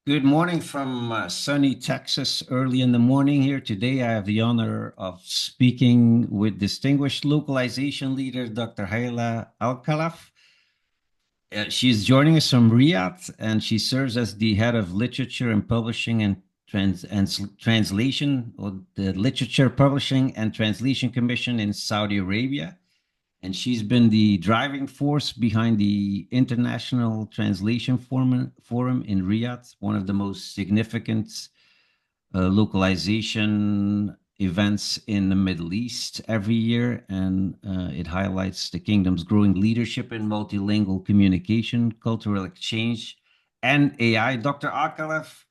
Good morning from sunny Texas, early in the morning here. Today, I have the honor of speaking with distinguished localization leader, Dr. Hailah Alkhalaf. She's joining us from Riyadh, and she serves as the head of literature and publishing and translation, or the Literature Publishing and Translation Commission in Saudi Arabia. And she's been the driving force behind the International Translation Forum in Riyadh, one of the most significant localization events in the Middle East every year. And it highlights the kingdom's growing leadership in multilingual communication, cultural exchange, and AI. Dr. Akalef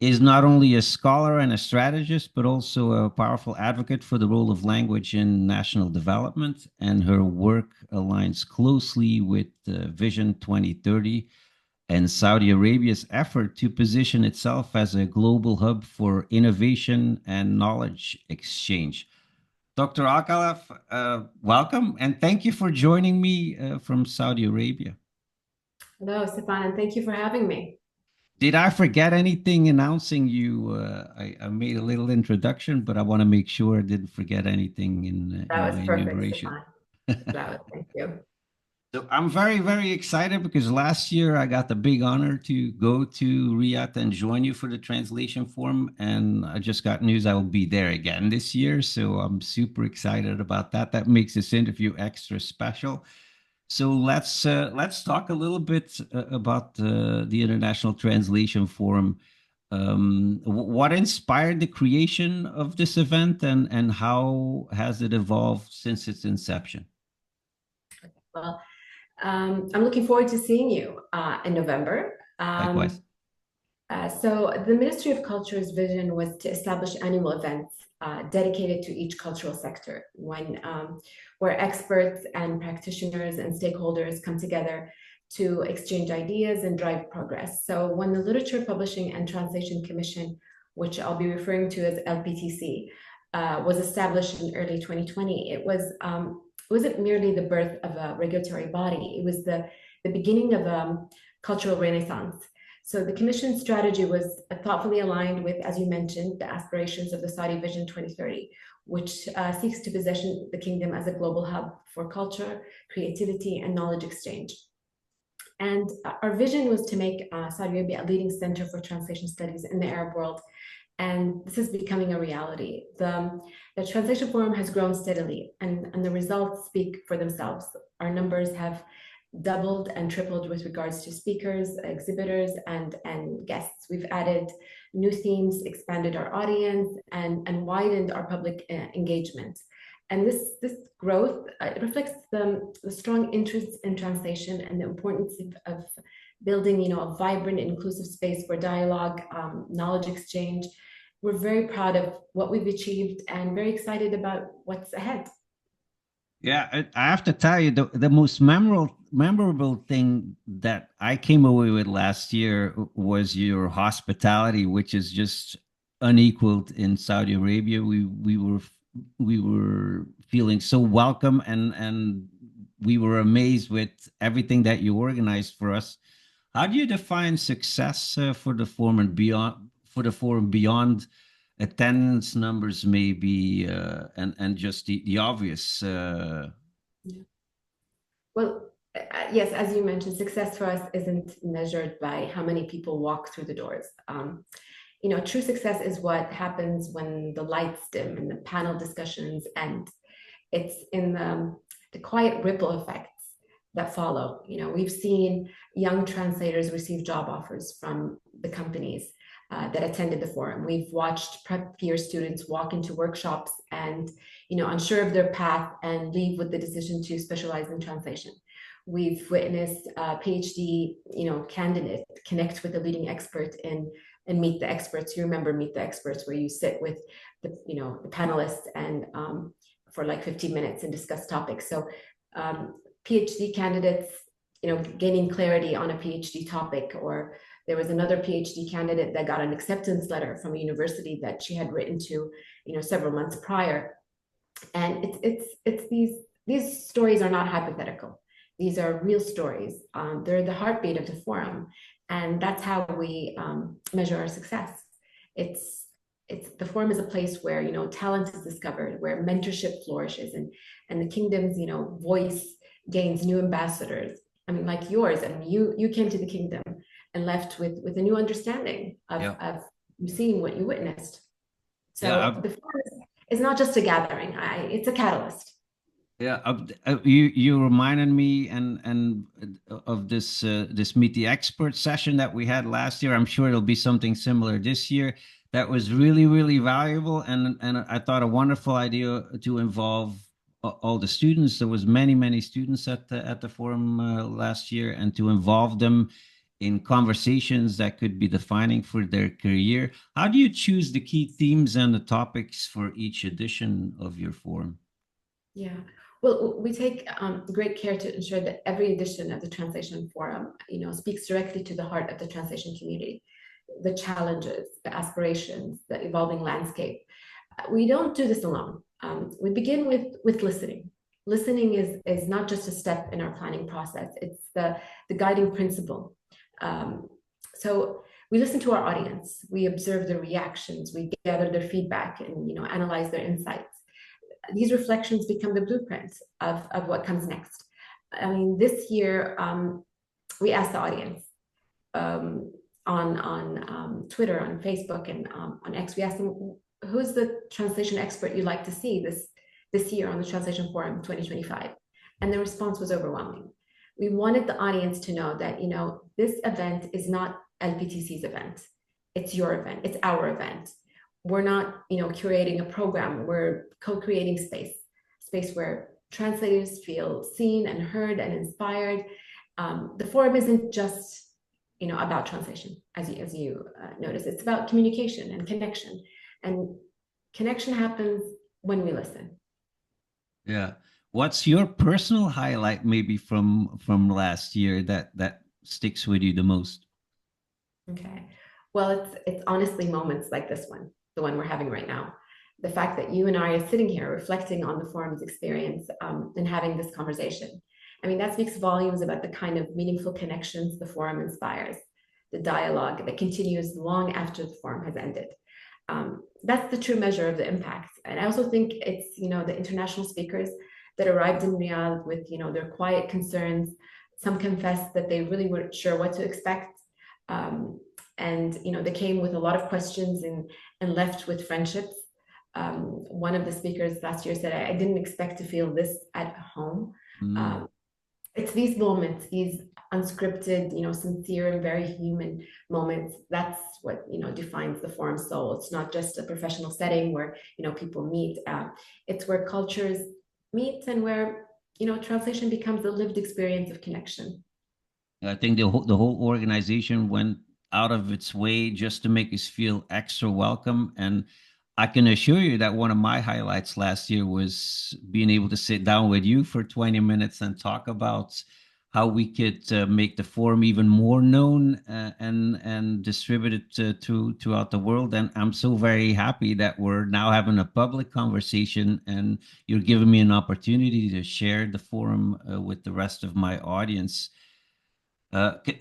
is not only a scholar and a strategist, but also a powerful advocate for the role of language in national development. And her work aligns closely with Vision 2030 and Saudi Arabia's effort to position itself as a global hub for innovation and knowledge exchange. Dr. Akalaf, welcome and thank you for joining me from Saudi Arabia. Hello, Stefan, and thank you for having me. Did I forget anything announcing you? I made a little introduction, but I want to make sure I didn't forget anything in That my was perfect, enumeration. Stefan. That was, thank you. So I'm very, very excited because last year I got the big honor to go to Riyadh and join you for the translation forum. And I just got news I will be there again this year. So I'm super excited about that. That makes this interview extra special. So let's talk a little bit about the International Translation Forum. What inspired the creation of this event, and how has it evolved since its inception? Well, I'm looking forward to seeing you in November. Likewise. So the Ministry of Culture's vision was to establish annual events dedicated to each cultural sector, where experts and practitioners and stakeholders come together to exchange ideas and drive progress. So when the Literature Publishing and Translation Commission, which I'll be referring to as LPTC, was established in early 2020, it wasn't merely the birth of a regulatory body, it was the beginning of a cultural renaissance. So the Commission's strategy was thoughtfully aligned with, as you mentioned, the aspirations of the Saudi Vision 2030, which seeks to position the kingdom as a global hub for culture, creativity, and knowledge exchange. And our vision was to make Saudi Arabia a leading center for translation studies in the Arab world. And this is becoming a reality. The Translation Forum has grown steadily, and the results speak for themselves. Our numbers have doubled and tripled with regards to speakers, exhibitors, and guests. We've added new themes, expanded our audience, and widened our public engagement. And this growth reflects the strong interest in translation and the importance of building, a vibrant, inclusive space for dialogue, knowledge exchange. We're very proud of what we've achieved and very excited about what's ahead. Yeah, I have to tell you, the most memorable thing that I came away with last year was your hospitality, which is just unequaled in Saudi Arabia. We were feeling so welcome, and we were amazed with everything that you organized for us. How do you define success for the forum and beyond, beyond attendance numbers maybe, and just the obvious? Well, yes, as you mentioned, success for us isn't measured by how many people walk through the doors. True success is what happens when the lights dim and the panel discussions end. It's in the quiet ripple effects that follow. We've seen young translators receive job offers from the companies that attended the forum. We've watched prep year students walk into workshops and, unsure of their path and leave with the decision to specialize in translation. We've witnessed a PhD, candidate connect with a leading expert and meet the experts. You remember Meet the Experts, where you sit with the panelists and for like 15 minutes and discuss topics. So PhD candidates, gaining clarity on a PhD topic, or there was another PhD candidate that got an acceptance letter from a university that she had written to, several months prior. And it's these stories are not hypothetical. These are real stories. They're the heartbeat of the forum. And that's how we measure our success. It's the forum is a place where talent is discovered, where mentorship flourishes, and the kingdom's voice gains new ambassadors. I mean, like yours. I mean, you came to the kingdom and left with a new understanding Yeah. of seeing what you witnessed. Yeah, So the forum is not just a gathering. It's a catalyst. yeah, you reminded me and of this Meet the Expert session that we had last year. I'm sure it'll be something similar this year. That was really, really valuable, and I thought a wonderful idea to involve all the students. There was many students at the forum last year, and to involve them in conversations that could be defining for their career. How do you choose the key themes and the topics for each edition of your forum? Yeah. Well, we take great care to ensure that every edition of the Translation Forum, speaks directly to the heart of the translation community, the challenges, the aspirations, the evolving landscape. We don't do this alone. We begin with listening. Listening is not just a step in our planning process; it's the guiding principle. So we listen to our audience. We observe their reactions. We gather their feedback and analyze their insights. These reflections become the blueprint of what comes next. I mean, this year we asked the audience on Twitter, on Facebook, and on X. We asked them, "Who's the translation expert you'd like to see this year on the Translation Forum 2025?" And the response was overwhelming. We wanted the audience to know that this event is not LPTC's event. It's your event. It's our event. We're not curating a program. We're co-creating space where translators feel seen and heard and inspired. The forum isn't just about translation, as you notice. It's about communication and connection, and connection happens when we listen. Yeah. What's your personal highlight maybe from last year that sticks with you the most? Okay. Well, it's honestly moments like this one, the one we're having right now. The fact that you and I are sitting here reflecting on the forum's experience and having this conversation. I mean, that speaks volumes about the kind of meaningful connections the forum inspires, the dialogue that continues long after the forum has ended. That's the true measure of the impact. And I also think it's, the international speakers that arrived in Riyadh with, their quiet concerns. Some confessed that they really weren't sure what to expect. And they came with a lot of questions and left with friendships. One of the speakers last year said, I didn't expect to feel this at home. Mm. It's these moments, these unscripted, sincere and very human moments. That's what defines the forum soul. It's not just a professional setting where people meet. It's where cultures meet and where translation becomes a lived experience of connection. I think the whole organization went out of its way just to make us feel extra welcome. And I can assure you that one of my highlights last year was being able to sit down with you for 20 minutes and talk about how we could make the forum even more known and distributed throughout the world. And I'm so very happy that we're now having a public conversation, and you're giving me an opportunity to share the forum with the rest of my audience.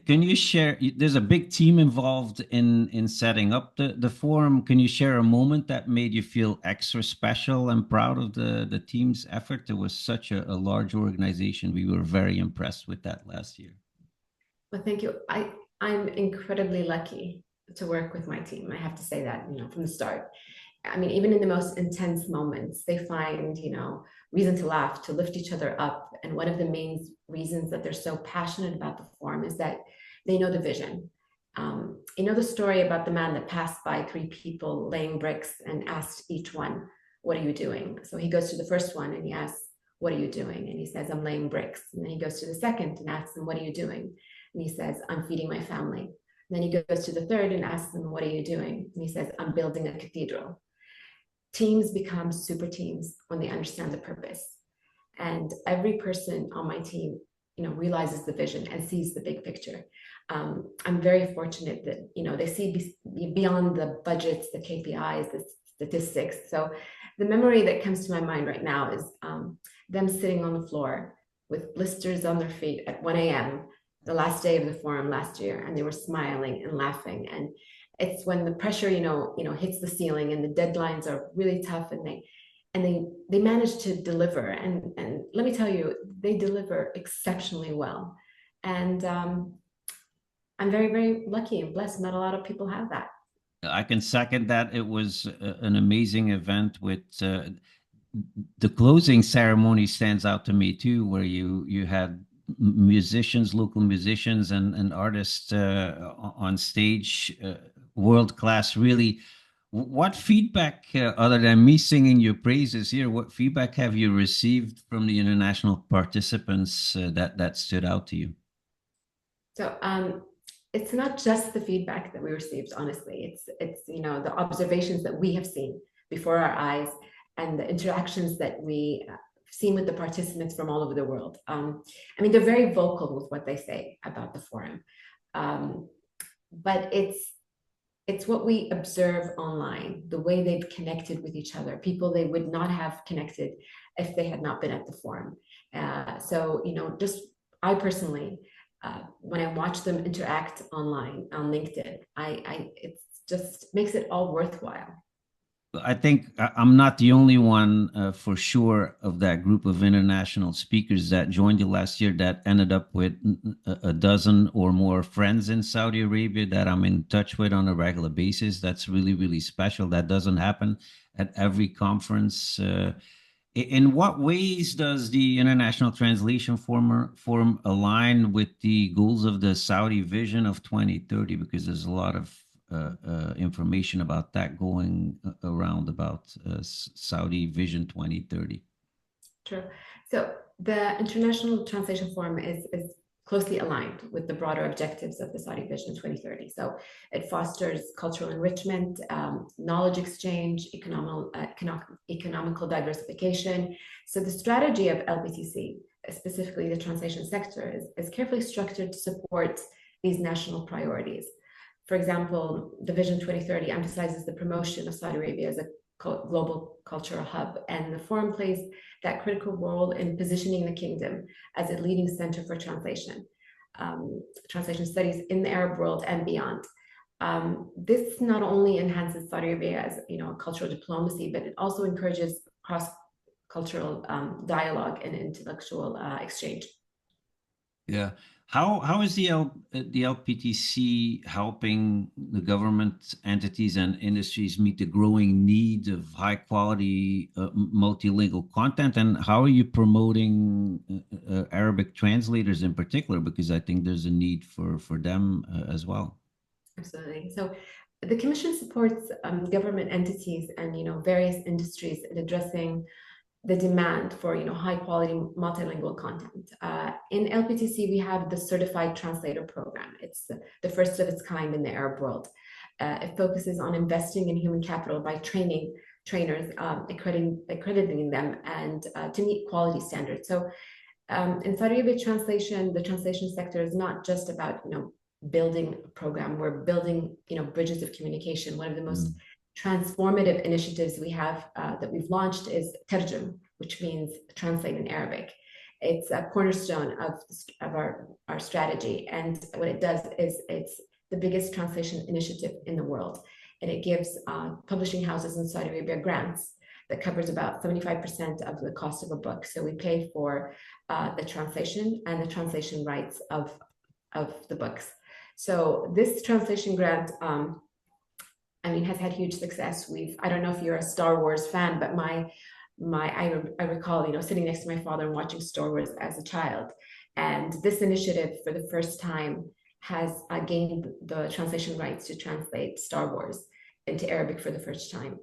Can you share? There's a big team involved in setting up the forum. Can you share a moment that made you feel extra special and proud of the team's effort? It was such a large organization. We were very impressed with that last year. Well, thank you. I'm incredibly lucky to work with my team. I have to say that, from the start. I mean, even in the most intense moments, they find, reason to laugh, to lift each other up. And one of the main reasons that they're so passionate about the forum is that they know the vision. The story about the man that passed by three people laying bricks and asked each one, "What are you doing?" So he goes to the first one and he asks, "What are you doing?" And he says, "I'm laying bricks." And then he goes to the second and asks him, "What are you doing?" And he says, "I'm feeding my family." And then he goes to the third and asks him, "What are you doing?" And he says, "I'm building a cathedral." Teams become super teams when they understand the purpose. And every person on my team, realizes the vision and sees the big picture. I'm very fortunate that, they see beyond the budgets, the KPIs, the statistics. So the memory that comes to my mind right now is them sitting on the floor with blisters on their feet at 1 a.m., the last day of the forum last year, and they were smiling and laughing. And it's when the pressure, hits the ceiling and the deadlines are really tough, and they manage to deliver. And let me tell you, they deliver exceptionally well. And I'm very, very lucky and blessed. Not a lot of people have that. I can second that. It was an amazing event with the closing ceremony stands out to me too, where you had musicians, local musicians, and artists on stage, world class. Really, what feedback, other than me singing your praises here, what feedback have you received from the international participants that stood out to you? So it's not just the feedback that we received, honestly. It's the observations that we have seen before our eyes and the interactions that we seen with the participants from all over the world. I mean, they're very vocal with what they say about the forum, but it's what we observe online, the way they've connected with each other, people they would not have connected if they had not been at the forum. So just I personally, when I watch them interact online on LinkedIn, it just makes it all worthwhile. I think I'm not the only one, for sure, of that group of international speakers that joined you last year that ended up with a dozen or more friends in Saudi Arabia that I'm in touch with on a regular basis. That's really, really special. That doesn't happen at every conference. In what ways does the International Translation Forum align with the goals of the Saudi Vision of 2030? Because there's a lot of information about that going around about Saudi Vision 2030. True. So the International Translation Forum is closely aligned with the broader objectives of the Saudi Vision 2030. So it fosters cultural enrichment, knowledge exchange, economical diversification. So the strategy of LPTC, specifically the translation sector, is carefully structured to support these national priorities. For example, the Vision 2030 emphasizes the promotion of Saudi Arabia as a global cultural hub, and the forum plays that critical role in positioning the kingdom as a leading center for translation studies in the Arab world and beyond. This not only enhances Saudi Arabia as cultural diplomacy, but it also encourages cross-cultural dialogue and intellectual exchange. Yeah. How is the LPTC helping the government entities and industries meet the growing need of high quality multilingual content, and how are you promoting Arabic translators in particular? Because I think there's a need for them as well. Absolutely. So the Commission supports government entities and various industries in addressing the demand for high quality multilingual content. In LPTC, we have the Certified Translator Program. It's the first of its kind in the Arab world. It focuses on investing in human capital by training trainers, accrediting them, and to meet quality standards. So in Saudi Arabia translation, the translation sector is not just about building a program. We're building bridges of communication. One of the most transformative initiatives we have that we've launched is Terjum, which means translate in Arabic. It's a cornerstone of our strategy. And what it does is it's the biggest translation initiative in the world. And it gives publishing houses in Saudi Arabia grants that covers about 75% of the cost of a book. So we pay for the translation and the translation rights of the books. So this translation grant has had huge success. I don't know if you're a Star Wars fan, but I recall, sitting next to my father and watching Star Wars as a child. And this initiative for the first time has gained the translation rights to translate Star Wars into Arabic for the first time.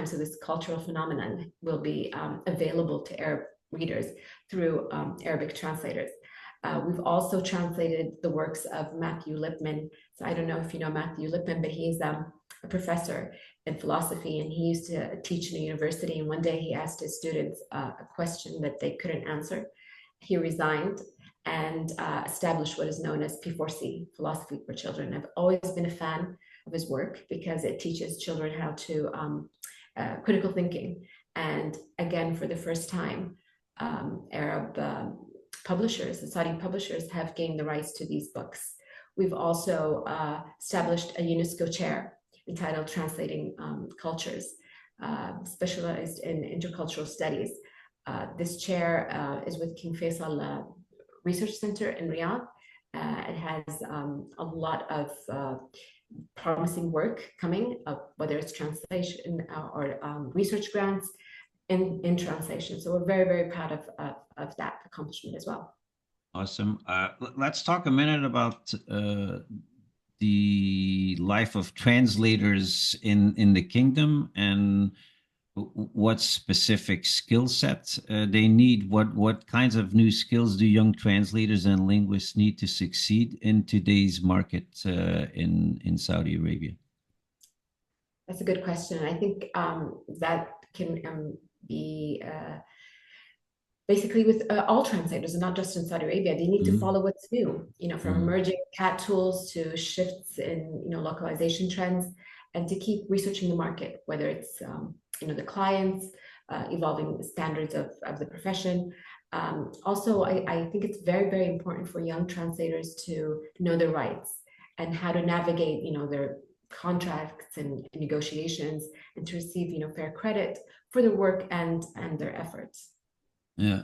So this cultural phenomenon will be available to Arab readers through Arabic translators. We've also translated the works of Matthew Lipman. So I don't know if you know Matthew Lipman, but he's a professor in philosophy, and he used to teach in a university. And one day he asked his students a question that they couldn't answer. He resigned and established what is known as P4C, Philosophy for Children. I've always been a fan of his work because it teaches children how to critical thinking. And again, for the first time, Arab publishers, the Saudi publishers, have gained the rights to these books. We've also established a UNESCO chair entitled Translating Cultures, specialized in intercultural studies. This chair is with King Faisal Research Center in Riyadh. It has a lot of promising work coming, whether it's translation or research grants in translation. So we're very, very proud of that accomplishment as well. Awesome. Let's talk a minute about the life of translators in the kingdom and what specific skill sets they need. What kinds of new skills do young translators and linguists need to succeed in today's market in Saudi Arabia? That's a good question. I think that can be basically with all translators, and not just in Saudi Arabia. They need to follow what's new, from emerging CAT tools to shifts in, localization trends, and to keep researching the market, whether it's, the clients, evolving standards of the profession. Also, I think it's very, very important for young translators to know their rights and how to navigate, their contracts and negotiations, and to receive, fair credit for their work and their efforts. Yeah.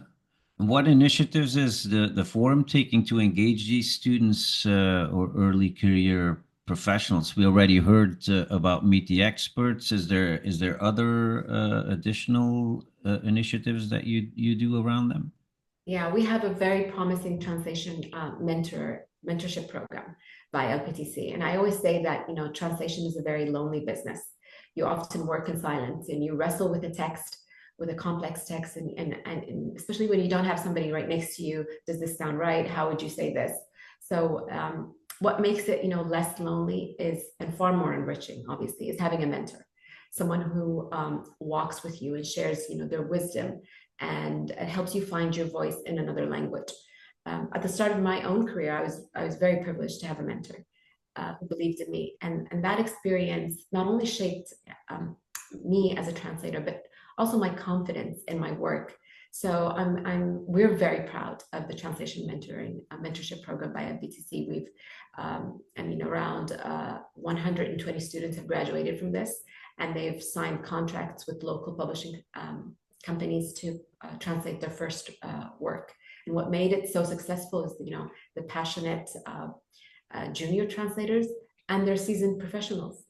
And what initiatives is the forum taking to engage these students or early career professionals? We already heard about Meet the Experts. Is there other additional initiatives that you do around them? Yeah, we have a very promising translation mentorship program by LPTC. And I always say that, translation is a very lonely business. You often work in silence and you wrestle with a text, with a complex text, and especially when you don't have somebody right next to you. Does this sound right? How would you say this? So what makes it, less lonely is, and far more enriching, obviously, is having a mentor, someone who walks with you and shares, their wisdom, and it helps you find your voice in another language. At the start of my own career, I was very privileged to have a mentor who believed in me, and that experience not only shaped me as a translator, but also my confidence in my work. So we're very proud of the translation mentorship program by MBTC. We've, around 120 students have graduated from this, and they've signed contracts with local publishing companies to translate their first work. And what made it so successful is, the passionate junior translators and their seasoned professionals.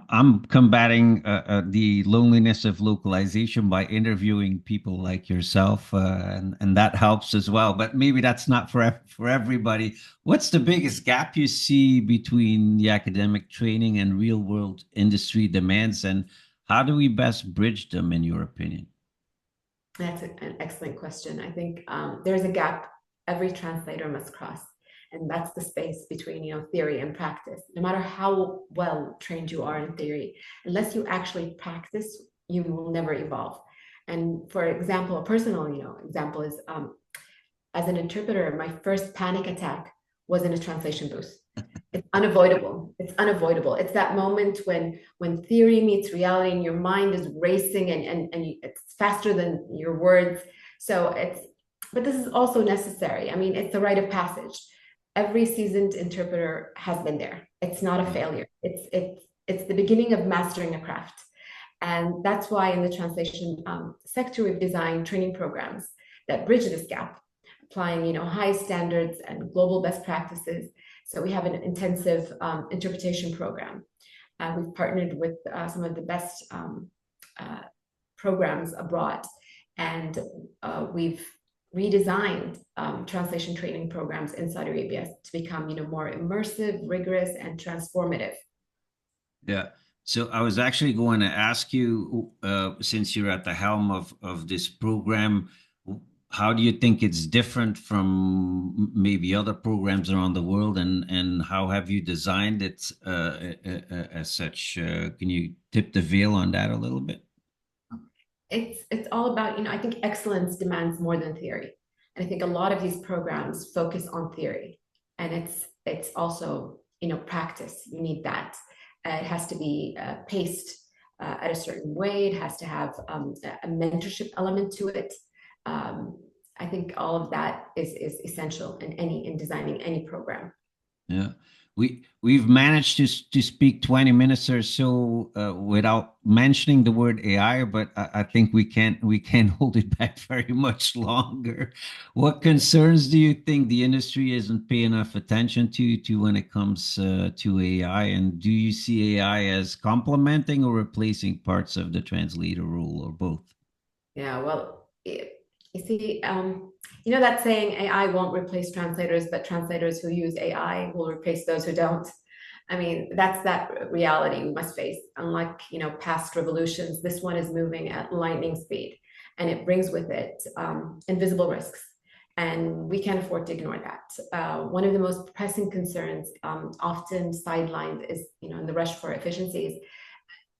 I'm combating the loneliness of localization by interviewing people like yourself, and that helps as well. But maybe that's not for everybody. What's the biggest gap you see between the academic training and real world industry demands, and how do we best bridge them, in your opinion? That's an excellent question. I think there's a gap every translator must cross. And that's the space between, theory and practice. No matter how well trained you are in theory, unless you actually practice, you will never evolve. And for example, a personal, example is as an interpreter, my first panic attack was in a translation booth. It's unavoidable. It's unavoidable. It's that moment when theory meets reality and your mind is racing and it's faster than your words. But this is also necessary. I mean, it's a rite of passage. Every seasoned interpreter has been there. It's not a failure. It's the beginning of mastering a craft. And that's why in the translation sector, we've designed training programs that bridge this gap, applying, high standards and global best practices. So we have an intensive interpretation program. We've partnered with some of the best programs abroad, and we've redesigned translation training programs in Saudi Arabia to become, more immersive, rigorous, and transformative. Yeah. So I was actually going to ask you, since you're at the helm of this program, how do you think it's different from maybe other programs around the world, and how have you designed it as such? Can you tip the veil on that a little bit? It's all about, I think excellence demands more than theory. And I think a lot of these programs focus on theory, and it's also, practice. You need that. It has to be paced at a certain way. It has to have a mentorship element to it. I think all of that is essential in designing any program. Yeah, we've managed to speak 20 minutes or so without mentioning the word AI, but I think we can't hold it back very much longer. What concerns do you think the industry isn't paying enough attention to when it comes to AI? And do you see AI as complementing or replacing parts of the translator role, or both? Yeah, well, you see, you know that saying, AI won't replace translators, but translators who use AI will replace those who don't. I mean, that's that reality we must face. Unlike, past revolutions, this one is moving at lightning speed, and it brings with it invisible risks. And we can't afford to ignore that. One of the most pressing concerns, often sidelined, is, in the rush for efficiencies,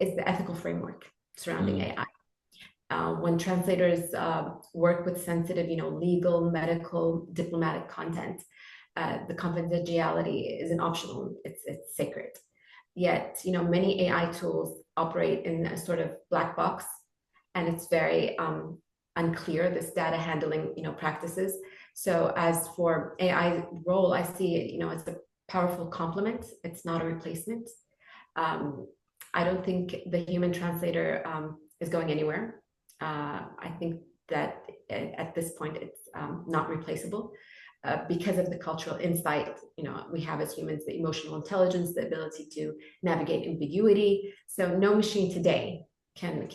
is the ethical framework surrounding Mm, AI. When translators work with sensitive, legal, medical, diplomatic content, the confidentiality isn't optional; it's sacred. Yet, many AI tools operate in a sort of black box, and it's very unclear this data handling, practices. So, as for AI role, I see it, as a powerful complement. It's not a replacement. Um, I don't think the human translator is going anywhere. I think that at this point it's not replaceable because of the cultural insight we have as humans, the emotional intelligence, the ability to navigate ambiguity. So no machine today can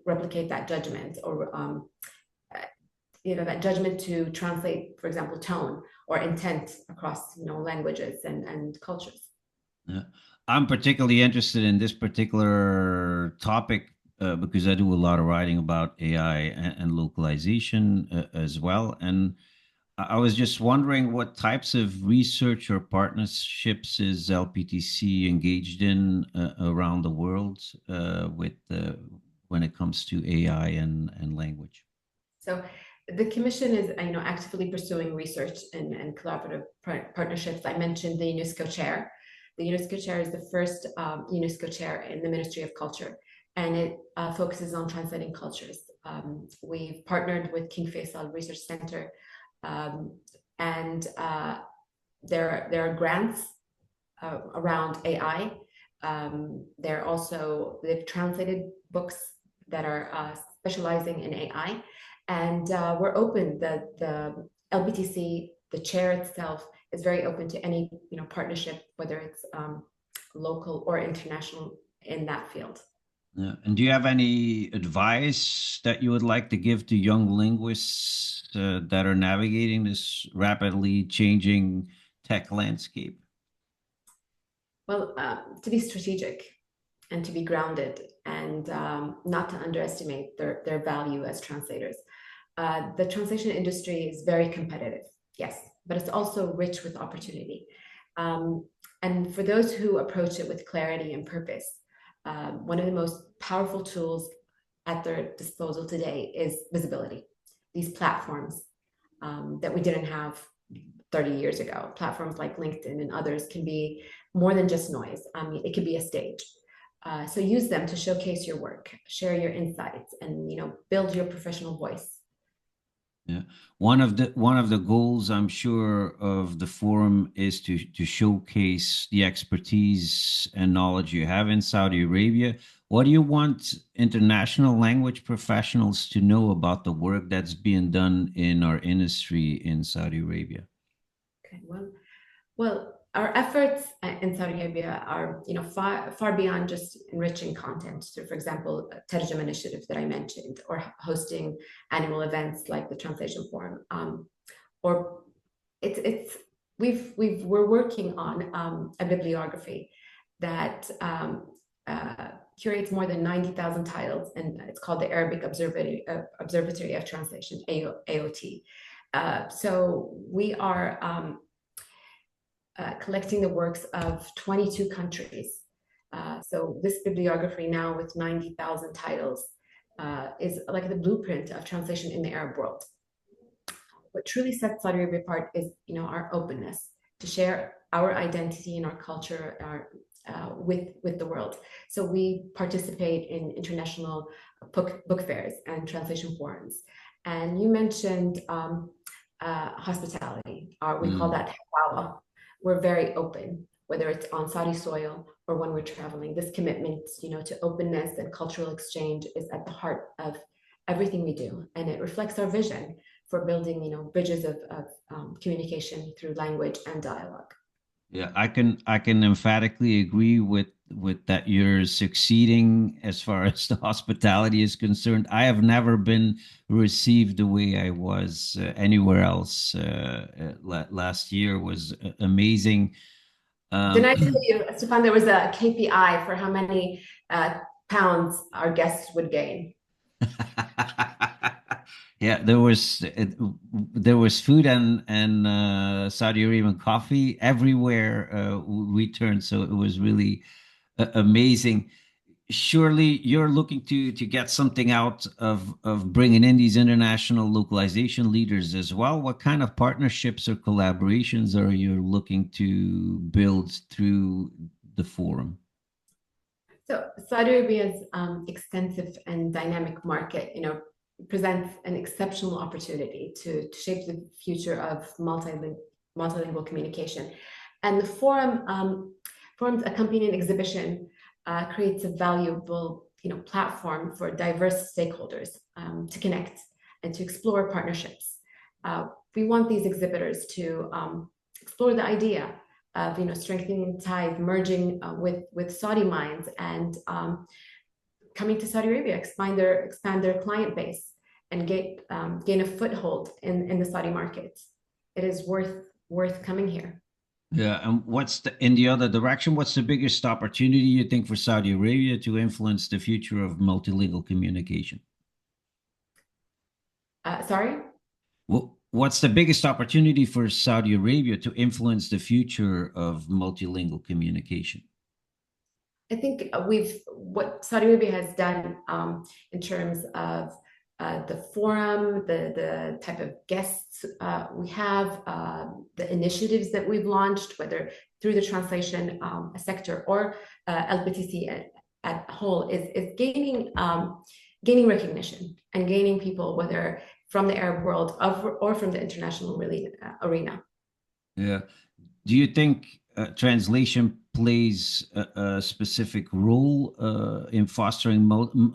replicate that judgment or that judgment to translate, for example, tone or intent across languages and cultures. yeah. I'm particularly interested in this particular topic because I do a lot of writing about AI and localization as well. And I was just wondering what types of research or partnerships is LPTC engaged in around the world with when it comes to AI and language. So the commission is, actively pursuing research and collaborative partnerships. I mentioned the UNESCO chair. The UNESCO chair is the first UNESCO chair in the Ministry of Culture, and it focuses on translating cultures. We've partnered with King Faisal Research Center, um, and there are grants around AI. They've translated books that are specializing in AI, and we're open. The LBTC, the chair itself, is very open to any partnership, whether it's local or international in that field. Yeah. And do you have any advice that you would like to give to young linguists that are navigating this rapidly changing tech landscape? Well, to be strategic and to be grounded and not to underestimate their value as translators. The translation industry is very competitive, yes, but it's also rich with opportunity. Um, and for those who approach it with clarity and purpose, one of the most powerful tools at their disposal today is visibility. These platforms that we didn't have 30 years ago, platforms like LinkedIn and others, can be more than just noise. I mean, it could be a stage. So use them to showcase your work, share your insights, and build your professional voice. Yeah. One of the goals, I'm sure, of the forum is to showcase the expertise and knowledge you have in Saudi Arabia. What do you want international language professionals to know about the work that's being done in our industry in Saudi Arabia? Okay, well, our efforts in Saudi Arabia are, far beyond just enriching content. So, for example, Terjem initiatives that I mentioned, or hosting annual events like the Translation Forum, or it's we're working on a bibliography that curates more than 90,000 titles, and it's called the Arabic Observatory of Translation, AOT. So we are collecting the works of 22 countries. So this bibliography now with 90,000 titles is like the blueprint of translation in the Arab world. What truly sets Saudi Arabia apart is, our openness to share our identity and our culture with the world. So we participate in international book fairs and translation forums. And you mentioned hospitality, or we call that Hailah. We're very open, whether it's on Saudi soil or when we're traveling. This commitment, to openness and cultural exchange is at the heart of everything we do, and it reflects our vision for building, bridges of communication through language and dialogue. Yeah, I can emphatically agree with that you're succeeding as far as the hospitality is concerned. I have never been received the way I was anywhere else. Last year was amazing. Didn't Um, I tell you, Stefan, there was a KPI for how many pounds our guests would gain? yeah, there was food and Saudi Arabian coffee everywhere we turned, so it was really amazing. Surely you're looking to get something out of bringing in these international localization leaders as well. What kind of partnerships or collaborations are you looking to build through the forum? So Saudi Arabia's extensive and dynamic market, presents an exceptional opportunity to shape the future of multilingual communication. And the forum's accompanying exhibition creates a valuable, platform for diverse stakeholders to connect and to explore partnerships. We want these exhibitors to explore the idea of, strengthening ties, merging with Saudi minds, and coming to Saudi Arabia, expand their client base, and gain a foothold in the Saudi market. It is worth coming here. Yeah, and in the other direction, what's the biggest opportunity you think for Saudi Arabia to influence the future of multilingual communication? Sorry. What's the biggest opportunity for Saudi Arabia to influence the future of multilingual communication? I think what Saudi Arabia has done in terms of the forum, the type of guests we have, the initiatives that we've launched, whether through the translation sector or LBTC at whole, is gaining recognition and gaining people, whether from the Arab world or from the international arena. Yeah. Do you think translation plays a specific role in fostering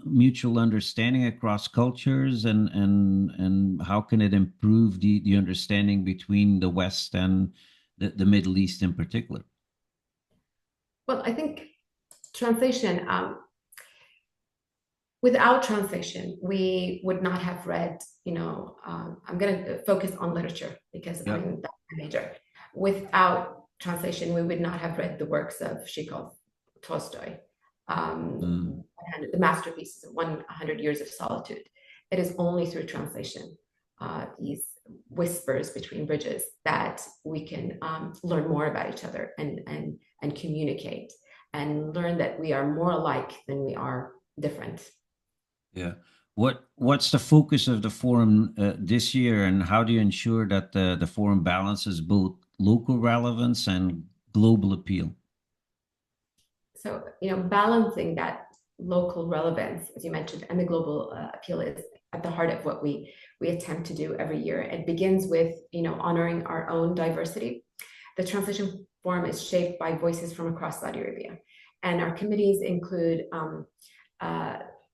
mutual understanding across cultures, and how can it improve the understanding between the West and the Middle East in particular? Well, I think translation, without translation, we would not have read, I'm going to focus on literature because Yeah. that's my major. Without translation, we would not have read the works of Chekhov, Tolstoy, Mm. the masterpieces of 100 Years of Solitude. It is only through translation, these whispers between bridges, that we can learn more about each other and communicate and learn that we are more alike than we are different. Yeah. What's the focus of the forum this year, and how do you ensure that the forum balances both local relevance and global appeal? So, balancing that local relevance, as you mentioned, and the global appeal is at the heart of what we attempt to do every year. It begins with, honoring our own diversity. The translation forum is shaped by voices from across Saudi Arabia, and our committees include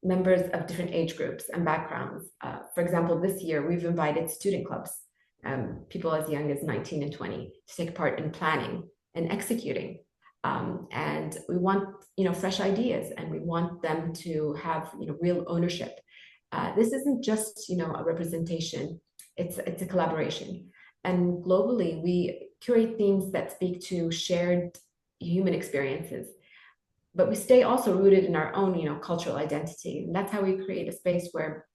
members of different age groups and backgrounds. For example, this year we've invited student clubs, people as young as 19 and 20, to take part in planning and executing. And we want, fresh ideas, and we want them to have, real ownership. This isn't just, a representation; it's a collaboration. And globally, we curate themes that speak to shared human experiences, but we stay also rooted in our own, cultural identity. And that's how we create a space where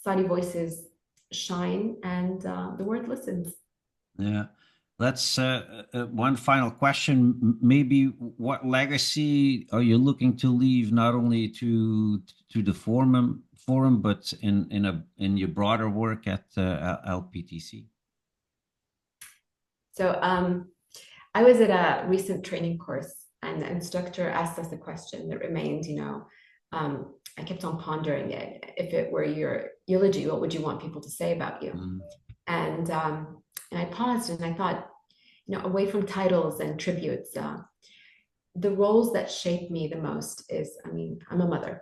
Saudi voices shine and the world listens. Yeah. Let's one final question. Maybe what legacy are you looking to leave, not only to the forum, but in your broader work at LPTC? So I was at a recent training course, and the instructor asked us a question that remained, I kept on pondering it. If it were your eulogy, what would you want people to say about you? Mm. And I paused and I thought, away from titles and tributes, the roles that shape me the most is, I'm a mother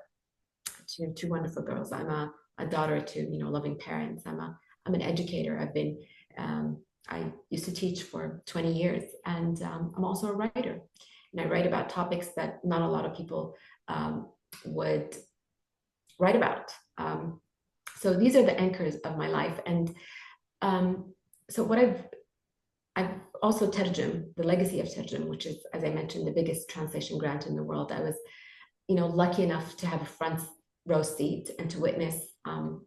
to two wonderful girls. I'm a daughter to, loving parents. I'm an educator. I used to teach for 20 years, and I'm also a writer. And I write about topics that not a lot of people would write about. So these are the anchors of my life. And so what I've also terjum, the legacy of terjum, which is, as I mentioned, the biggest translation grant in the world. I was, lucky enough to have a front row seat and to witness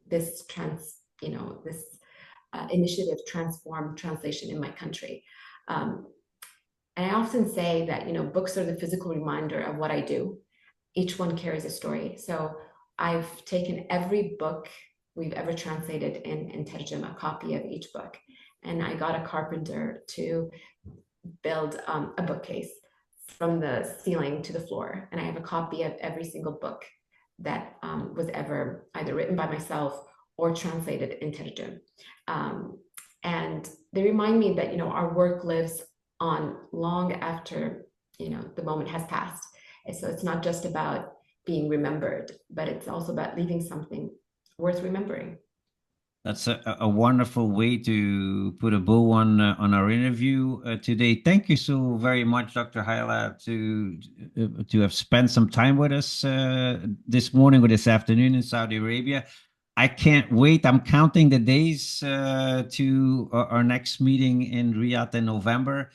this initiative transform translation in my country. And I often say that, books are the physical reminder of what I do. Each one carries a story. So I've taken every book we've ever translated in terjum, a copy of each book. And I got a carpenter to build a bookcase from the ceiling to the floor. And I have a copy of every single book that was ever either written by myself or translated in terjum. And they remind me that, our work lives on long after, the moment has passed. And so it's not just about being remembered, but it's also about leaving something worth remembering. That's a wonderful way to put a bow on our interview today. Thank you so very much, Dr. Hailah, to have spent some time with us this morning or this afternoon in Saudi Arabia. I can't wait. I'm counting the days to our next meeting in Riyadh in November,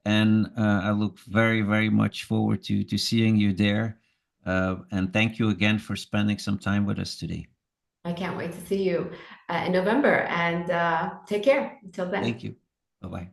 and I look very, very much forward to seeing you there. And thank you again for spending some time with us today. I can't wait to see you in November, and take care until then. Thank you. Bye bye.